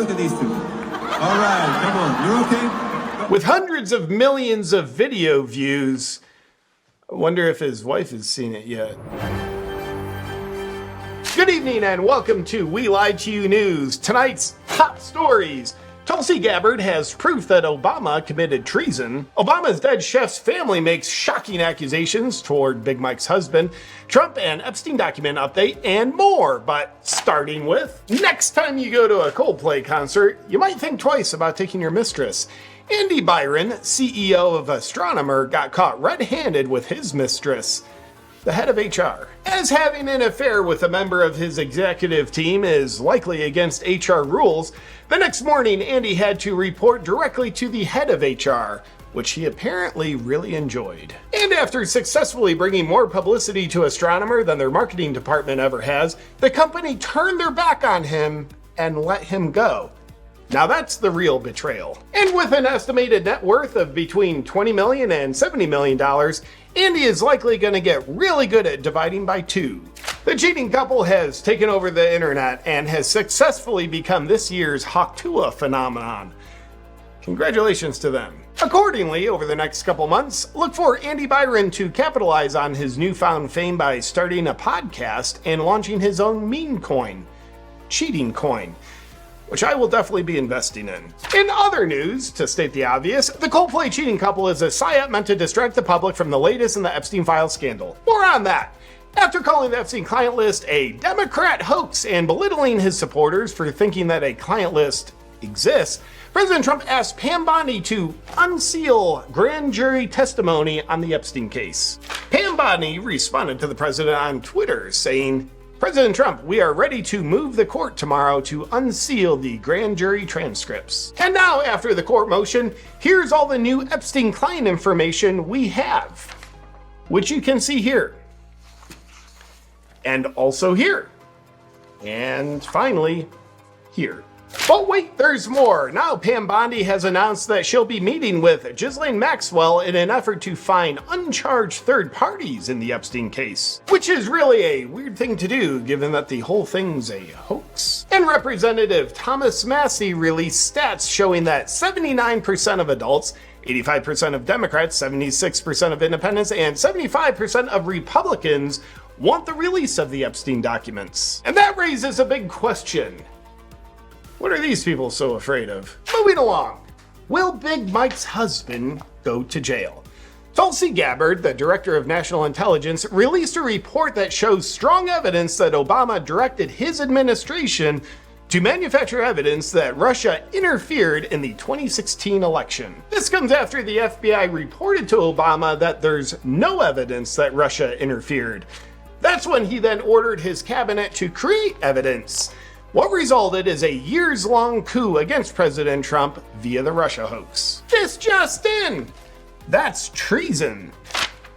look at these two. All right, come on, you're okay? With hundreds of millions of video views, I wonder if his wife has seen it yet. Good evening and welcome to We Lied to You News. Tonight's top stories. Tulsi Gabbard has proof that Obama committed treason. Obama's dead chef's family makes shocking accusations toward Big Mike's husband. Trump and Epstein document update and more. But starting with, next time you go to a Coldplay concert, you might think twice about taking your mistress. Andy Byron, CEO of Astronomer, got caught red-handed with his mistress, the head of HR. As having an affair with a member of his executive team is likely against HR rules, the next morning Andy had to report directly to the head of HR, which he apparently really enjoyed. And after successfully bringing more publicity to Astronomer than their marketing department ever has, the company turned their back on him and let him go. Now that's the real betrayal. And with an estimated net worth of between $20 million and $70 million, Andy is likely going to get really good at dividing by two. The cheating couple has taken over the internet and has successfully become this year's Hawktua phenomenon. Congratulations to them. Accordingly, over the next couple months, look for Andy Byron to capitalize on his newfound fame by starting a podcast and launching his own meme coin, Cheating Coin, which I will definitely be investing in. In other news, to state the obvious, the Coldplay cheating couple is a psyop meant to distract the public from the latest in the Epstein Files scandal. More on that. After calling the Epstein client list a Democrat hoax and belittling his supporters for thinking that a client list exists, President Trump asked Pam Bondi to unseal grand jury testimony on the Epstein case. Pam Bondi responded to the president on Twitter saying, "President Trump, we are ready to move the court tomorrow to unseal the grand jury transcripts." And now, after the court motion, here's all the new Epstein client information we have, which you can see here. And also here. And finally, here. But wait, there's more. Now Pam Bondi has announced that she'll be meeting with Ghislaine Maxwell in an effort to find uncharged third parties in the Epstein case, which is really a weird thing to do given that the whole thing's a hoax. And Representative Thomas Massey released stats showing that 79% of adults, 85% of Democrats, 76% of independents, and 75% of Republicans want the release of the Epstein documents. And that raises a big question. What are these people so afraid of? Moving along. Will Big Mike's husband go to jail? Tulsi Gabbard, the director of national intelligence, released a report that shows strong evidence that Obama directed his administration to manufacture evidence that Russia interfered in the 2016 election. This comes after the FBI reported to Obama that there's no evidence that Russia interfered. That's when he then ordered his cabinet to create evidence. What resulted is a years-long coup against President Trump via the Russia hoax. This just in! That's treason.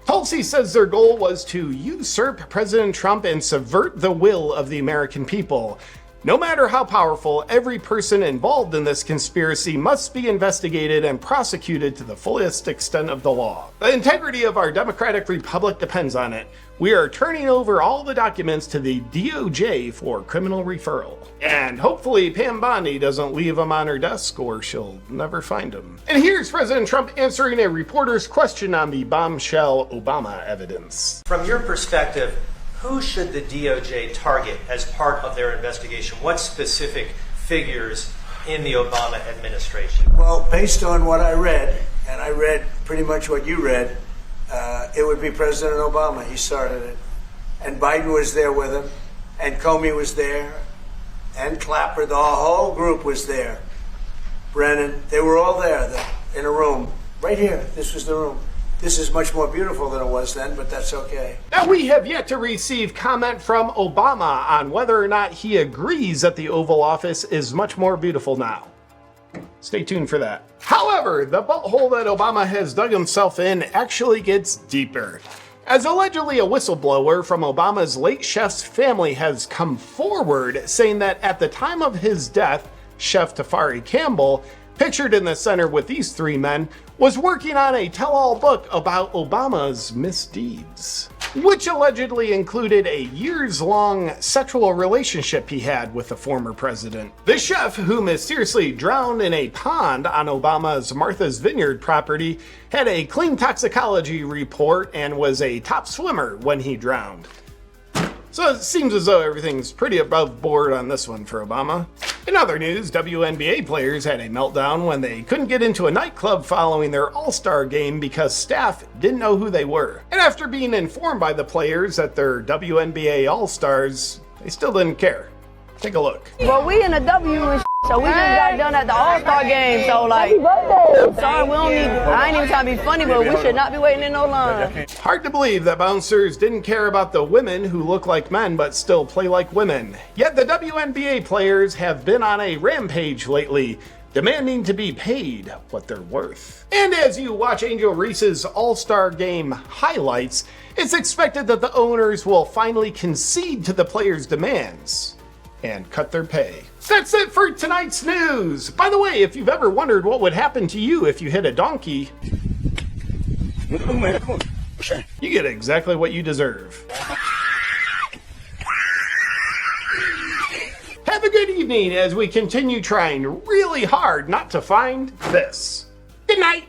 Tulsi says their goal was to usurp President Trump and subvert the will of the American people. No matter how powerful, every person involved in this conspiracy must be investigated and prosecuted to the fullest extent of the law. The integrity of our democratic republic depends on it. We are turning over all the documents to the DOJ for criminal referral. And hopefully Pam Bondi doesn't leave them on her desk or she'll never find them. And here's President Trump answering a reporter's question on the bombshell Obama evidence. From your perspective, who should the DOJ target as part of their investigation? What specific figures in the Obama administration? Well, based on what I read, and I read pretty much what you read, it would be President Obama. He started it. And Biden was there with him, and Comey was there, and Clapper, the whole group was there. Brennan, they were all there in a room. Right here, this was the room. This is much more beautiful than it was then, but that's okay. Now, we have yet to receive comment from Obama on whether or not he agrees that the Oval Office is much more beautiful now. Stay tuned for that. However, the butthole that Obama has dug himself in actually gets deeper, as allegedly a whistleblower from Obama's late chef's family has come forward saying that at the time of his death, Chef Tafari Campbell, pictured in the center with these three men, was working on a tell-all book about Obama's misdeeds. which allegedly included a years-long sexual relationship he had with the former president. The chef, who mysteriously drowned in a pond on Obama's Martha's Vineyard property, had a clean toxicology report and was a top swimmer when he drowned. So it seems as though everything's pretty above board on this one for Obama. In other news, WNBA players had a meltdown when they couldn't get into a nightclub following their All-Star game because staff didn't know who they were. And after being informed by the players that they're WNBA All-Stars, they still didn't care. Take a look. Well, we in the W and so we just got done at the All-Star game, so like, I'm sorry, we don't need, I ain't even trying to be funny, but we should not be waiting in no line. Hard to believe that bouncers didn't care about the women who look like men but still play like women. Yet the WNBA players have been on a rampage lately, demanding to be paid what they're worth. And as you watch Angel Reese's All-Star Game highlights, it's expected that the owners will finally concede to the players' demands and cut their pay. That's it for tonight's news. By the way, if you've ever wondered what would happen to you if you hit a donkey, you get exactly what you deserve. Have a good evening as we continue trying really hard not to find this. Good night.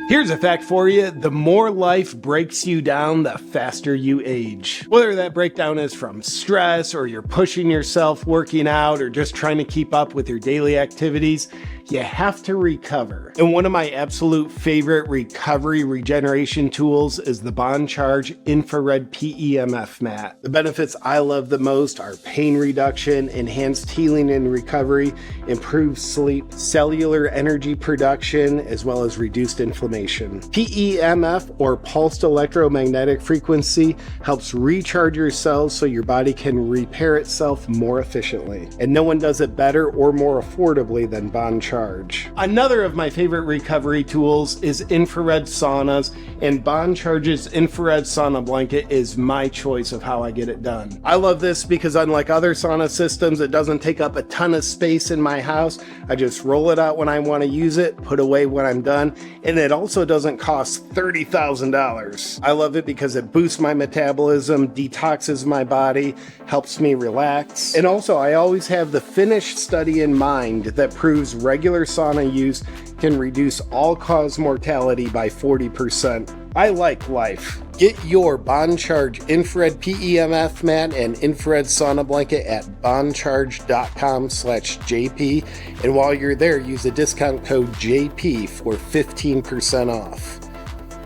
Here's a fact for you: the more life breaks you down, the faster you age. Whether that breakdown is from stress, or you're pushing yourself working out, or just trying to keep up with your daily activities, you have to recover. And one of my absolute favorite recovery regeneration tools is the Bond Charge Infrared PEMF mat. The benefits I love the most are pain reduction, enhanced healing and recovery, improved sleep, cellular energy production, as well as reduced inflammation. PEMF, or pulsed electromagnetic frequency, helps recharge your cells so your body can repair itself more efficiently. And no one does it better or more affordably than Bond Charge. Another of my favorite recovery tools is infrared saunas, and Bond Charge's infrared sauna blanket is my choice of how I get it done. I love this because unlike other sauna systems, it doesn't take up a ton of space in my house. I just roll it out when I want to use it, put away when I'm done, and it also doesn't cost $30,000. I love it because it boosts my metabolism, detoxes my body, helps me relax, and also I always have the finished study in mind that proves regular sauna use can reduce all-cause mortality by 40%. I like life. Get your Bond Charge Infrared PEMF mat and infrared sauna blanket at bondcharge.com/JP, and while you're there, use the discount code JP for 15% off.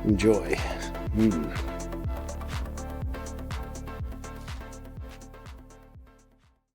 Enjoy.